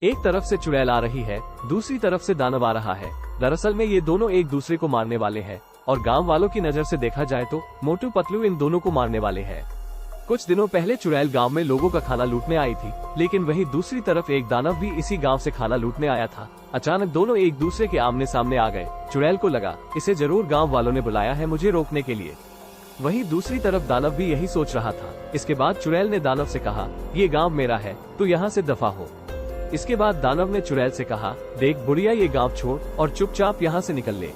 एक तरफ से चुड़ैल आ रही है, दूसरी तरफ से दानव आ रहा है। दरअसल में ये दोनों एक दूसरे को मारने वाले हैं और गांव वालों की नजर से देखा जाए तो मोटू पतलू इन दोनों को मारने वाले हैं। कुछ दिनों पहले चुड़ैल गांव में लोगों का खाना लूटने आई थी, लेकिन वहीं दूसरी तरफ एक दानव भी इसी गांव से खाना लूटने आया था। अचानक दोनों एक दूसरे के आमने सामने आ गए। चुड़ैल को लगा इसे जरूर गांव वालों ने बुलाया है मुझे रोकने के लिए। वहीं दूसरी तरफ दानव भी यही सोच रहा था। इसके बाद चुड़ैल ने दानव से कहा, ये गांव मेरा है, तू यहाँ से दफा हो। इसके बाद दानव ने चुड़ैल से कहा, देख बुढ़िया, ये गांव छोड़ और चुपचाप यहाँ से निकल ले।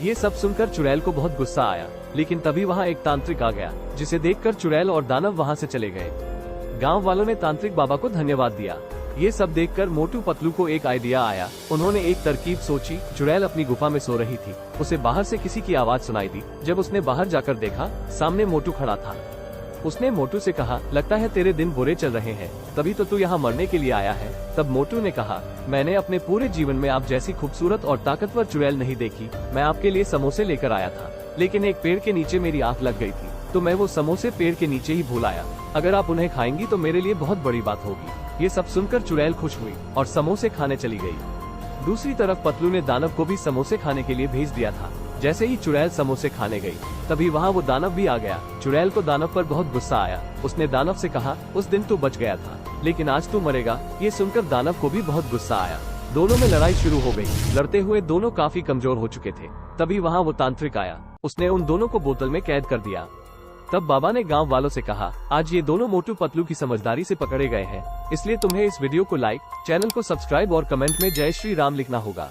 ये सब सुनकर चुड़ैल को बहुत गुस्सा आया, लेकिन तभी वहाँ एक तांत्रिक आ गया, जिसे देखकर चुड़ैल और दानव वहाँ से चले गए। गांव वालों ने तांत्रिक बाबा को धन्यवाद दिया। ये सब देखकर मोटू पतलू को एक आइडिया आया। उन्होंने एक तरकीब सोची। चुड़ैल अपनी गुफा में सो रही थी, उसे बाहर से किसी की आवाज सुनाई दी। जब उसने बाहर जाकर देखा, सामने मोटू खड़ा था। उसने मोटू से कहा, लगता है तेरे दिन बुरे चल रहे हैं, तभी तो तू यहाँ मरने के लिए आया है। तब मोटू ने कहा, मैंने अपने पूरे जीवन में आप जैसी खूबसूरत और ताकतवर चुड़ैल नहीं देखी। मैं आपके लिए समोसे लेकर आया था, लेकिन एक पेड़ के नीचे मेरी आंख लग गई थी, तो मैं वो समोसे पेड़ के नीचे ही भूल आया। अगर आप उन्हें खाएंगी तो मेरे लिए बहुत बड़ी बात होगी। ये सब सुनकर चुड़ैल खुश हुई और समोसे खाने चली गई। दूसरी तरफ पतलू ने दानव को भी समोसे खाने के लिए भेज दिया था। जैसे ही चुड़ैल समोसे खाने गई, तभी वहाँ वो दानव भी आ गया। चुड़ैल को दानव पर बहुत गुस्सा आया। उसने दानव से कहा, उस दिन तू बच गया था, लेकिन आज तू मरेगा। ये सुनकर दानव को भी बहुत गुस्सा आया। दोनों में लड़ाई शुरू हो गई। लड़ते हुए दोनों काफी कमजोर हो चुके थे। तभी वहाँ वो तांत्रिक आया। उसने उन दोनों को बोतल में कैद कर दिया। तब बाबा ने गांव वालों से कहा, आज ये दोनों मोटू पतलू की समझदारी से पकड़े गए हैं, इसलिए तुम्हें इस वीडियो को लाइक, चैनल को सब्सक्राइब और कमेंट में जय श्री राम लिखना होगा।